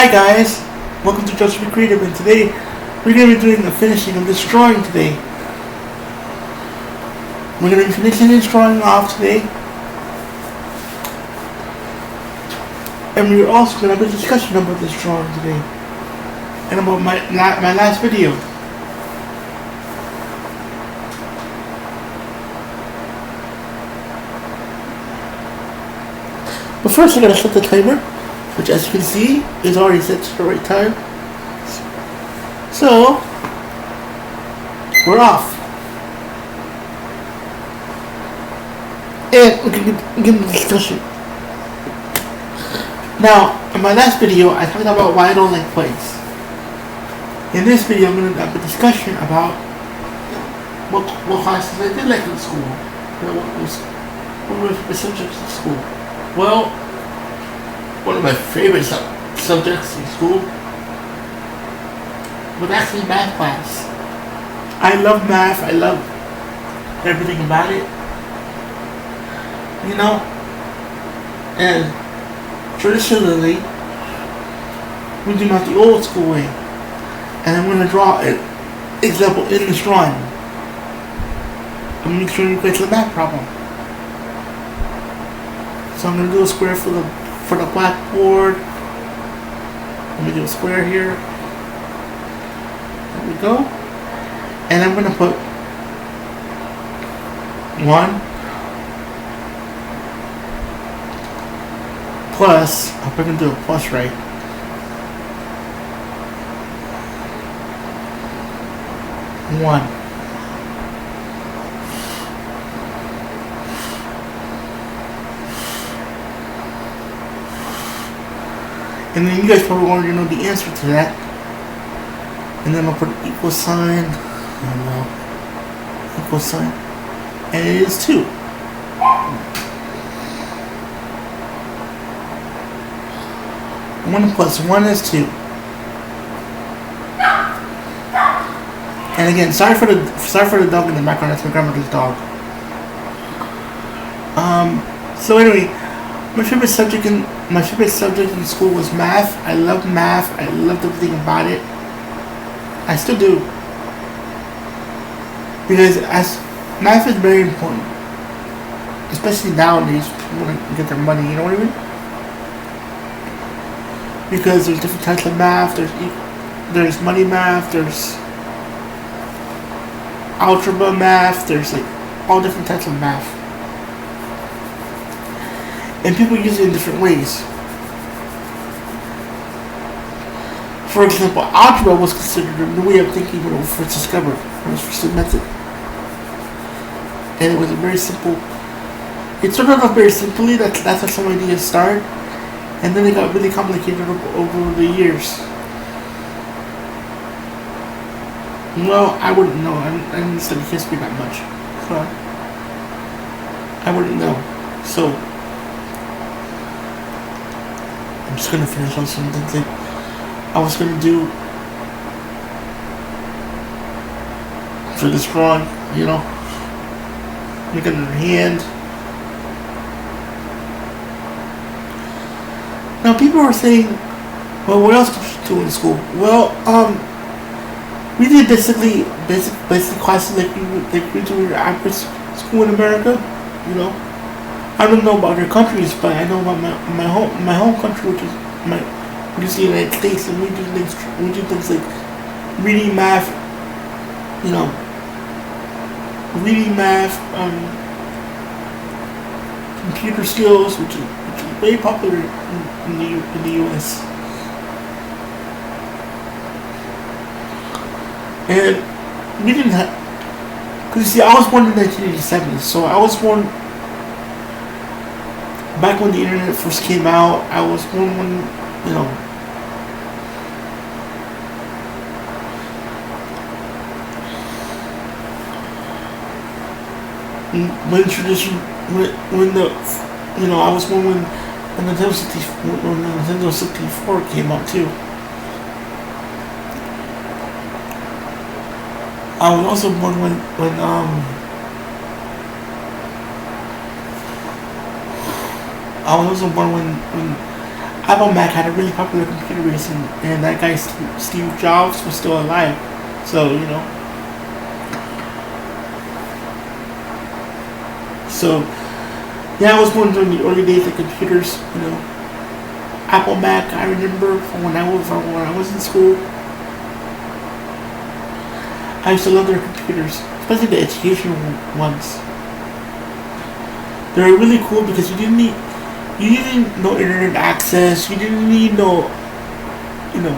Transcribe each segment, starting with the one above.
Hi guys, welcome to Just Be Creative, and today we're going to be doing the finishing of this drawing today. We're going to be finishing this drawing off today, and we're also going to have a discussion about this drawing today, and about my last video. But first I'm going to set the timer, which as you can see is already set to the right time. So we're off. And we can get into the discussion. Now, in my last video I talked about why I don't like plays. In this video I'm going to have a discussion about what classes I did like in school. What were my subjects in school. Well, one of my favorite subjects in school was actually math class. I love math. I love everything about it. You know? And traditionally, we do math the old school way. And I'm going to draw an example in this drawing. I'm going to show you the math problem. So I'm going to do a square for the blackboard. Let me do a square here. There we go. And I'm going to put 1 plus, I hope I can do a plus right. One. And then you guys probably want to know the answer to that. And then I'll put an equal sign. Equal sign. And it is 2. 1 plus 1 is 2. And again, sorry for the dog in the background. That's my grandmother's dog. So anyway, my favorite subject in school was math. I loved math. I loved everything about it. I still do. Because math is very important. Especially nowadays, people want to get their money, you know what I mean? Because there's different types of math. There's money math, there's algebra math, there's like all different types of math. And people use it in different ways. For example, algebra was considered a new way of thinking when it was first discovered. It was first invented. And it was a very simple. It started off very simply. That's how some ideas start. And then it got really complicated over the years. Well, I wouldn't know. I didn't study history that much. So I wouldn't know. So I'm just gonna finish on something that I was gonna do for this drawing, you know. Make it in her hand. Now people are saying, well, what else could you do in school? Well, we did basic classes like we do in your average school in America, you know. I don't know about other countries, but I know about my home country, which is the United States, and we do things like reading, math, you know, computer skills, which is very popular in the U.S. And we didn't have, because you see, I was born in 1987, so I was born back when the internet first came out. I was born when, you know, I was born when the Nintendo 64 came out too. I was also born when I was also born when Apple Mac had a really popular computer recently, and that guy Steve Jobs was still alive. So so yeah, I was born during the early days of computers. Apple Mac. I remember from when I was in school. I used to love their computers, especially the educational ones. They were really cool because you didn't know internet access. You didn't need no you know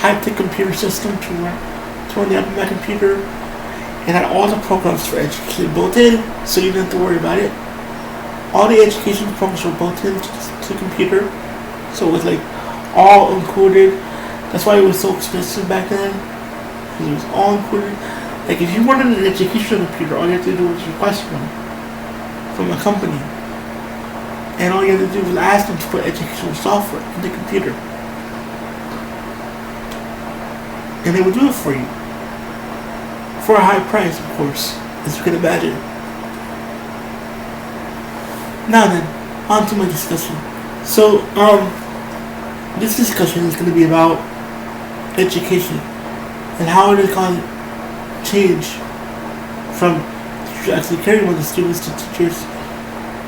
high tech computer system to run the Apple Mac computer. It had all the programs for education built in, so you didn't have to worry about it. All the education programs were built into the computer, so it was like all included. That's why it was so expensive back then, because it was all included. Like if you wanted an educational computer, all you had to do was request one from a company, and all you had to do was ask them to put educational software in the computer, and they would do it for you for a high price, of course, as you can imagine. Now then, on to my discussion. So, this discussion is going to be about education and how it is going to change from actually caring about the students to teachers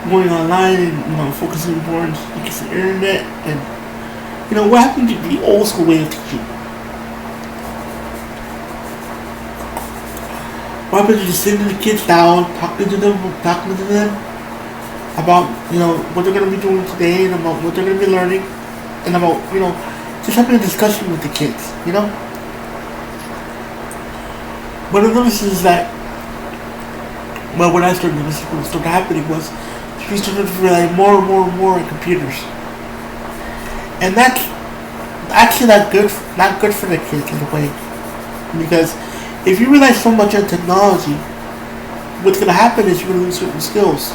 going online and focusing more on the internet and what happened to the old school way of teaching. What happened to just sitting the kids down, talking to them about what they're going to be doing today and about what they're going to be learning and about just having a discussion with the kids. One of the notices that when I started noticing what started happening was we started to rely more and more on computers, and that's actually not good for the kids in a way, because if you rely so much on technology, what's going to happen is you're going to lose certain skills.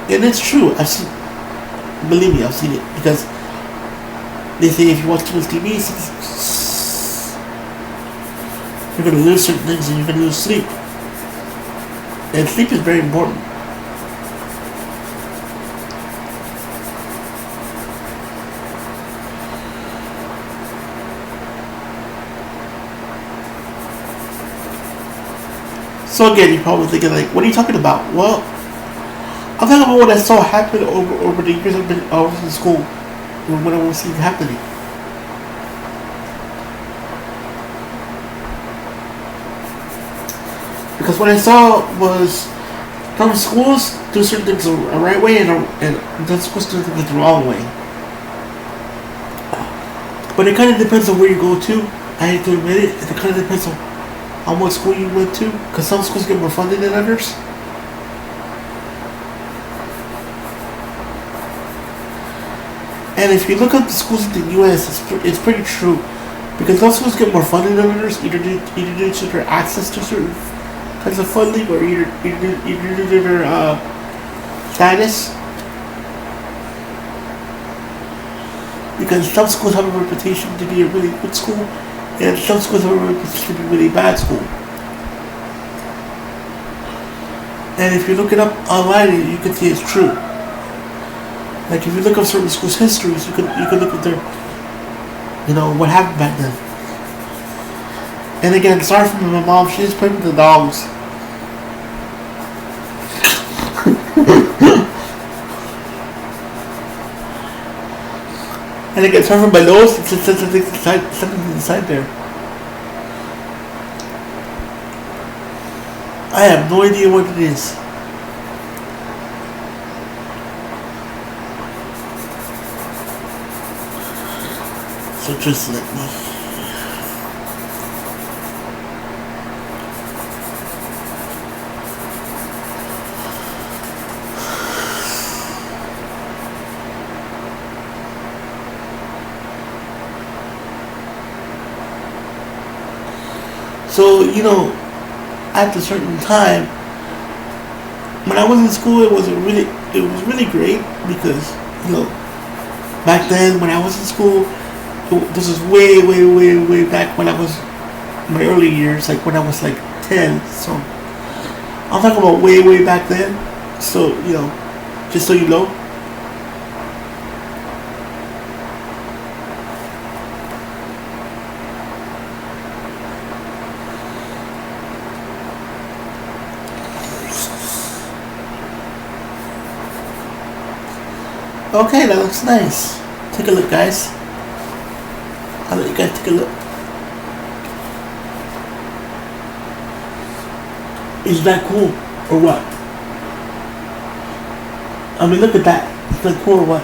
And it's true. Believe me, I've seen it. Because they say if you watch too much TV, you're going to lose certain things and you're going to lose sleep. And sleep is very important. So again, you're probably thinking like, what are you talking about? Well, I'm talking about what I saw happen over the years I was in school, when I was seeing happening. Because what I saw was some schools do certain things the right way and some schools do things the wrong way. But it kind of depends on where you go to. I hate to admit it. It kind of depends on what school you went to, because some schools get more funding than others. And if you look at the schools in the U.S., it's pretty true, because some schools get more funding than others, either due to their access to certain kinds of funding, or either due to their status. Because some schools have a reputation to be a really good school, and some schools have a reputation to be a really bad school. And if you look it up online, you can see it's true. Like if you look up certain schools' histories, you could look at their, what happened back then. And again, sorry for my mom, she just played with the dogs. And again, sorry for my nose, it's just something inside there. I have no idea what it is. So just let me. So, at a certain time, when I was in school, it was really great because, back then when I was in school, this was way back when I was in my early years, like when I was like 10. So I'm talking about way back then. So just so you know. Okay, that looks nice. Take a look, guys. I'll let you guys take a look. Is that cool or what? I mean, look at that. Is that cool or what?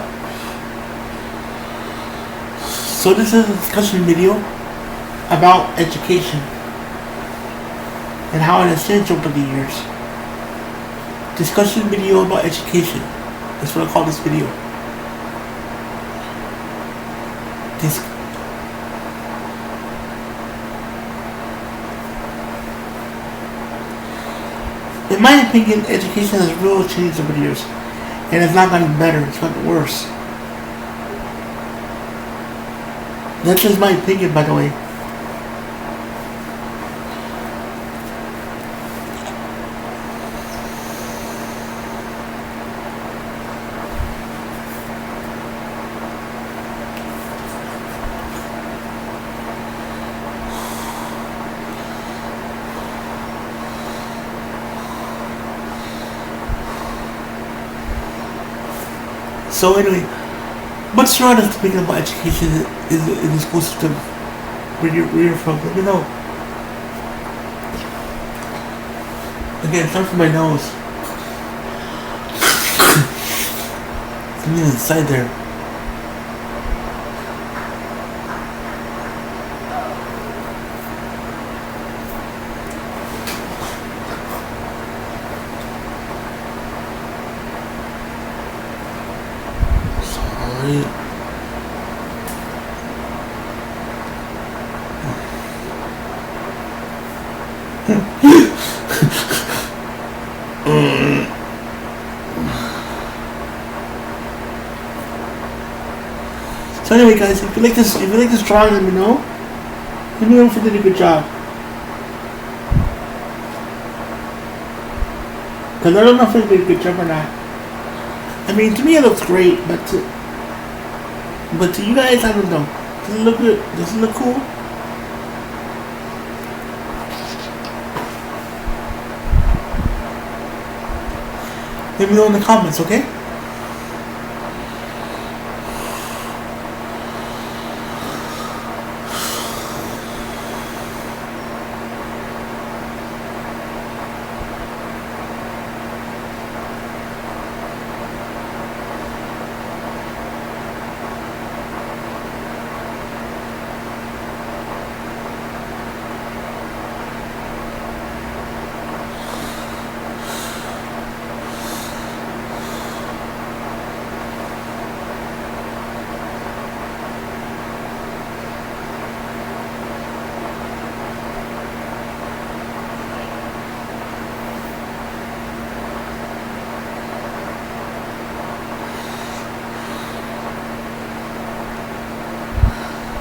So this is a discussion video about education and how it has changed over the years. Discussion video about education. That's what I call this video. In my opinion, education has really changed over the years, and it's not gotten better, it's gotten worse. That's just my opinion, by the way. So anyway, what's your honest opinion about education in the school system where you're from? Let me know. Again, start from my nose. Something inside there. So anyway, guys, if you like this drawing, let me know. Let me know if you did a good job. Because I don't know if I did a good job or not. I mean, to me it looks great, but to you guys, I don't know. Does it look good? Does it look cool? Let me know in the comments, okay?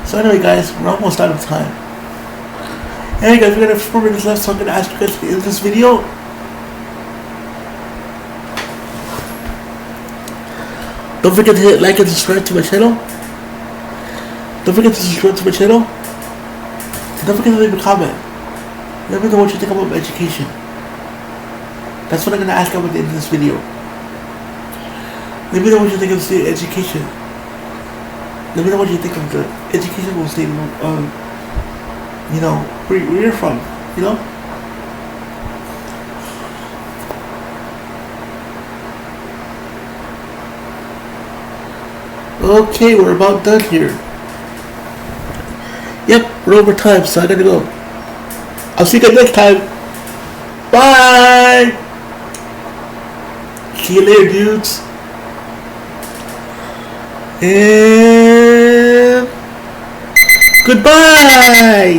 So anyway, guys, we're almost out of time. Anyway, guys, we got a 4 minutes left, so I'm gonna ask you guys to end this video. Don't forget to hit like and subscribe to my channel. Don't forget to subscribe to my channel. And don't forget to leave a comment. Let me know what you think about education. That's what I'm gonna ask you at the end of this video. Let me know what you think of state education. Let me know what you think of the educational state of, where you're from, you know? Okay, we're about done here. Yep, we're over time, so I gotta go. I'll see you guys next time. Bye! See you later, dudes. And goodbye!